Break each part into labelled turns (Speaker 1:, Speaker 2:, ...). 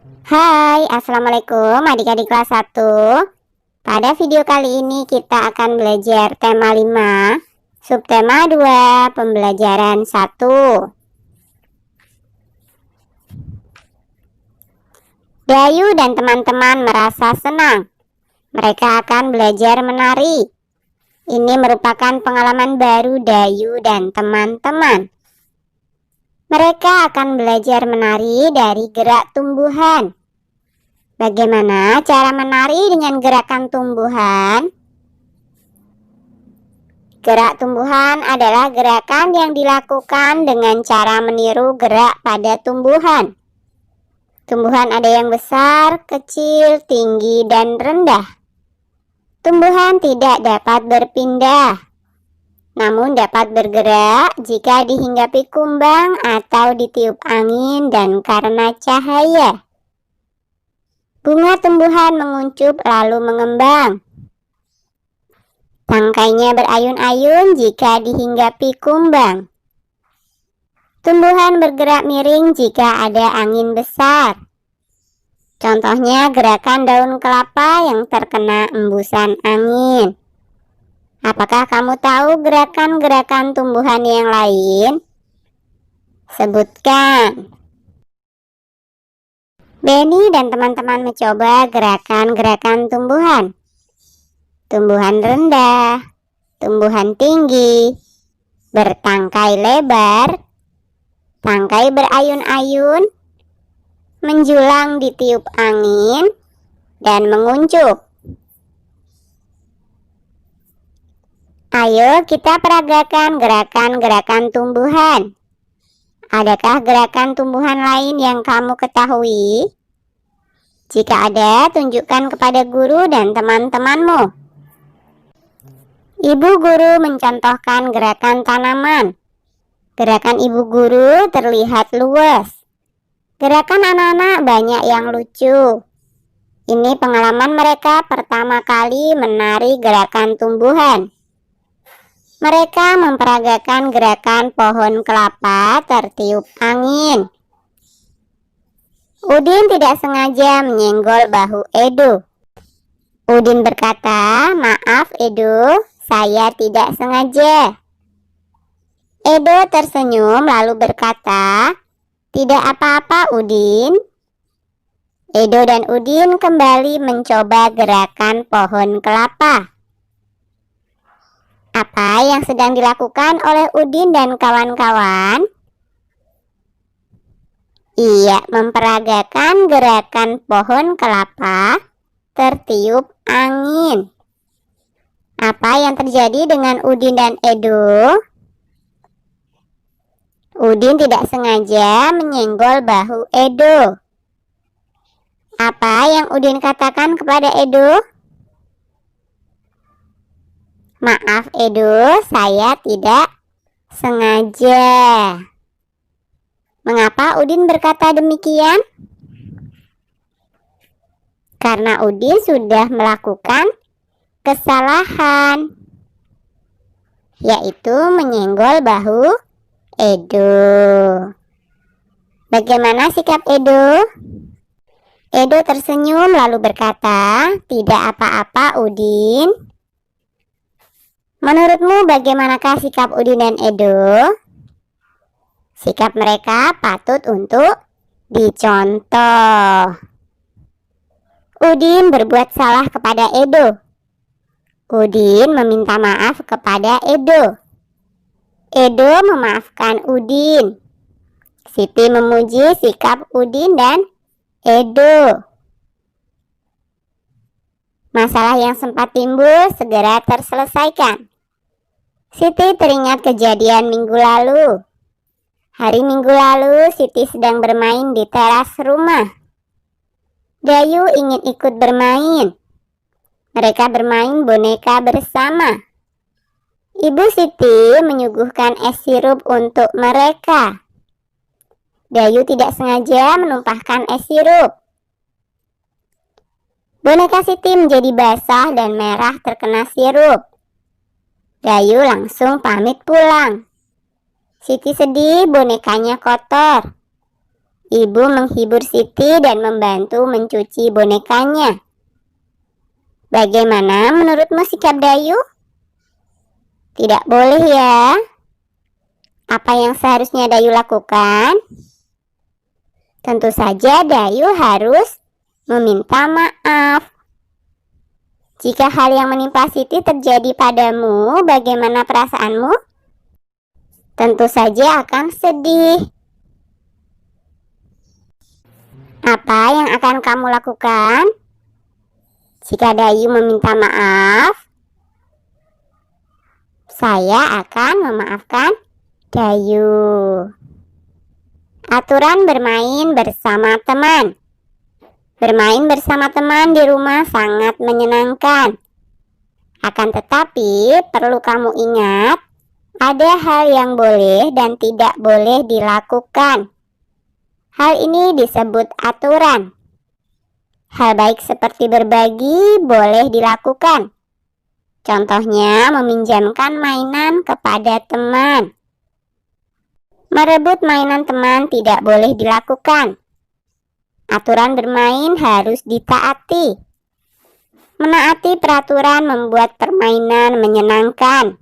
Speaker 1: Hai, Assalamualaikum adik-adik kelas 1. Pada video kali ini kita akan belajar tema 5, subtema 2, pembelajaran 1. Dayu dan teman-teman merasa senang. Mereka akan belajar menari. Ini merupakan pengalaman baru Dayu dan teman-teman. Mereka akan belajar menari dari gerak tumbuhan. Bagaimana cara menari dengan gerakan tumbuhan? Gerak tumbuhan adalah gerakan yang dilakukan dengan cara meniru gerak pada tumbuhan. Tumbuhan ada yang besar, kecil, tinggi, dan rendah. Tumbuhan tidak dapat berpindah, namun dapat bergerak jika dihinggapi kumbang atau ditiup angin dan karena cahaya. Bunga tumbuhan menguncup lalu mengembang. Tangkainya berayun-ayun jika dihinggapi kumbang. Tumbuhan bergerak miring jika ada angin besar. Contohnya gerakan daun kelapa yang terkena embusan angin. Apakah kamu tahu gerakan-gerakan tumbuhan yang lain? Sebutkan. Benny dan teman-teman mencoba gerakan-gerakan tumbuhan. Tumbuhan rendah, tumbuhan tinggi, bertangkai lebar, tangkai berayun-ayun, menjulang ditiup angin, dan menguncup. Ayo kita peragakan gerakan-gerakan tumbuhan. Adakah gerakan tumbuhan lain yang kamu ketahui? Jika ada, tunjukkan kepada guru dan teman-temanmu. Ibu guru mencontohkan gerakan tanaman. Gerakan ibu guru terlihat luas. Gerakan anak-anak banyak yang lucu. Ini pengalaman mereka pertama kali menari gerakan tumbuhan. Mereka memperagakan gerakan pohon kelapa tertiup angin. Udin tidak sengaja menyenggol bahu Edo. Udin berkata, "Maaf Edo, saya tidak sengaja." Edo tersenyum lalu berkata, "Tidak apa-apa Udin." Edo dan Udin kembali mencoba gerakan pohon kelapa. Apa yang sedang dilakukan oleh Udin dan kawan-kawan? Ia memperagakan gerakan pohon kelapa tertiup angin. Apa yang terjadi dengan Udin dan Edo? Udin tidak sengaja menyenggol bahu Edo. Apa yang Udin katakan kepada Edo? "Maaf Edo, saya tidak sengaja." Mengapa Udin berkata demikian? Karena Udin sudah melakukan kesalahan, yaitu menyenggol bahu Edo. Bagaimana sikap Edo? Edo tersenyum lalu berkata, "Tidak apa-apa Udin." Menurutmu bagaimanakah sikap Udin dan Edo? Sikap mereka patut untuk dicontoh. Udin berbuat salah kepada Edo. Udin meminta maaf kepada Edo. Edo memaafkan Udin. Siti memuji sikap Udin dan Edo. Masalah yang sempat timbul segera terselesaikan. Siti teringat kejadian minggu lalu. Hari Minggu lalu, Siti sedang bermain di teras rumah. Dayu ingin ikut bermain. Mereka bermain boneka bersama. Ibu Siti menyuguhkan es sirup untuk mereka. Dayu tidak sengaja menumpahkan es sirup. Boneka Siti menjadi basah dan merah terkena sirup. Dayu langsung pamit pulang. Siti sedih bonekanya kotor. Ibu menghibur Siti dan membantu mencuci bonekanya. Bagaimana menurutmu sikap Dayu? Tidak boleh ya. Apa yang seharusnya Dayu lakukan? Tentu saja Dayu harus meminta maaf. Jika hal yang menimpa Siti terjadi padamu, bagaimana perasaanmu? Tentu saja akan sedih. Apa yang akan kamu lakukan jika Dayu meminta maaf? Saya akan memaafkan Dayu. Aturan bermain bersama teman. Bermain bersama teman di rumah sangat menyenangkan. Akan tetapi, perlu kamu ingat, ada hal yang boleh dan tidak boleh dilakukan. Hal ini disebut aturan. Hal baik seperti berbagi boleh dilakukan. Contohnya, meminjamkan mainan kepada teman. Merebut mainan teman tidak boleh dilakukan. Aturan bermain harus ditaati. Menaati peraturan membuat permainan menyenangkan.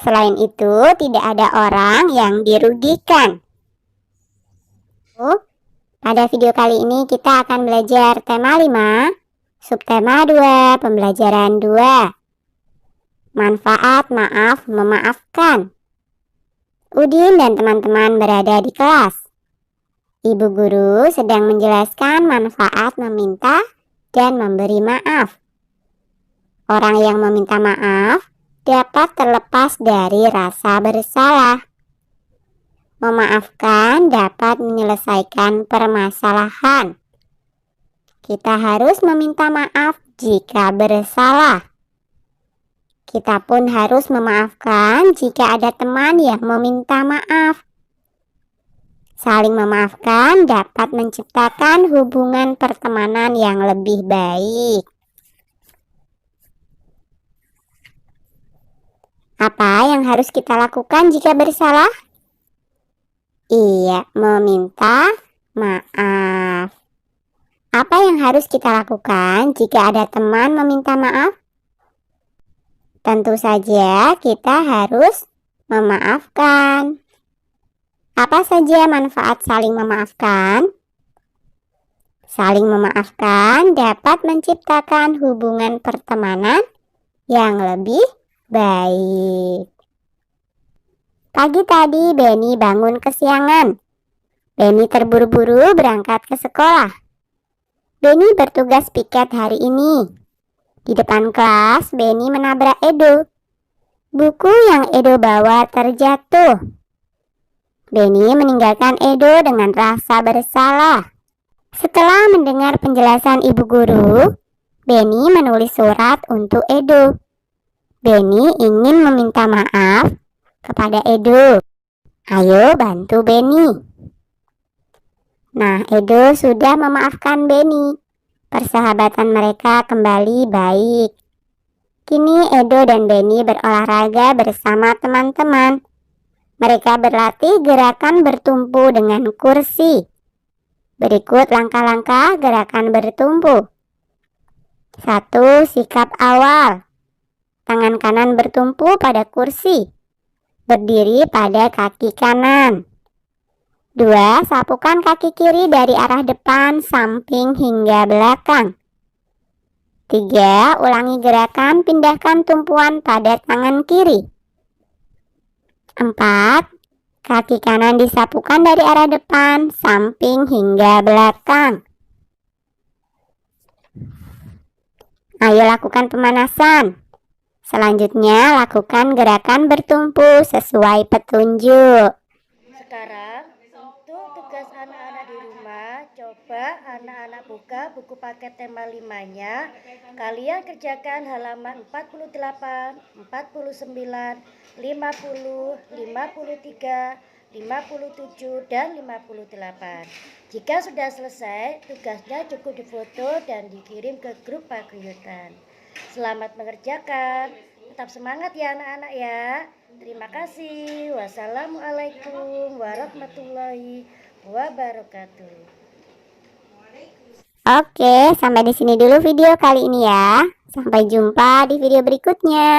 Speaker 1: Selain itu, tidak ada orang yang dirugikan. Pada video kali ini kita akan belajar tema 5, subtema 2, pembelajaran 2. Manfaat maaf memaafkan. Udin dan teman-teman berada di kelas. Ibu guru sedang menjelaskan manfaat meminta dan memberi maaf. Orang yang meminta maaf dapat terlepas dari rasa bersalah. Memaafkan dapat menyelesaikan permasalahan. Kita harus meminta maaf jika bersalah. Kita pun harus memaafkan jika ada teman yang meminta maaf. Saling memaafkan dapat menciptakan hubungan pertemanan yang lebih baik. Apa yang harus kita lakukan jika bersalah? Iya, meminta maaf. Apa yang harus kita lakukan jika ada teman meminta maaf? Tentu saja kita harus memaafkan. Apa saja manfaat saling memaafkan? Saling memaafkan dapat menciptakan hubungan pertemanan yang lebih baik. Pagi tadi Benny bangun kesiangan. Benny terburu-buru berangkat ke sekolah. Benny bertugas piket hari ini. Di depan kelas, Benny menabrak Edo. Buku yang Edo bawa terjatuh. Benny meninggalkan Edo dengan rasa bersalah. Setelah mendengar penjelasan ibu guru, Benny menulis surat untuk Edo. Benny ingin meminta maaf kepada Edo. Ayo bantu Benny. Nah, Edo sudah memaafkan Benny. Persahabatan mereka kembali baik. Kini Edo dan Benny berolahraga bersama teman-teman. Mereka berlatih gerakan bertumpu dengan kursi. Berikut langkah-langkah gerakan bertumpu. 1. Sikap awal. Tangan kanan bertumpu pada kursi. Berdiri pada kaki kanan. 2. Sapukan kaki kiri dari arah depan, samping hingga belakang. 3. Ulangi gerakan pindahkan tumpuan pada tangan kiri. 4. Kaki kanan disapukan dari arah depan, samping hingga belakang. Ayo lakukan pemanasan. Selanjutnya, lakukan gerakan bertumpu sesuai petunjuk.
Speaker 2: Sekarang, untuk tugas anak-anak di rumah, coba anak-anak buka buku paket tema 5-nya. Kalian kerjakan halaman 48, 49, 50, 53, 57, dan 58. Jika sudah selesai, tugasnya cukup difoto dan dikirim ke grup paguyuban. Selamat mengerjakan. Tetap semangat ya anak-anak ya. Terima kasih. Wassalamualaikum warahmatullahi wabarakatuh.
Speaker 1: Oke, sampai di sini dulu video kali ini ya. Sampai jumpa di video berikutnya.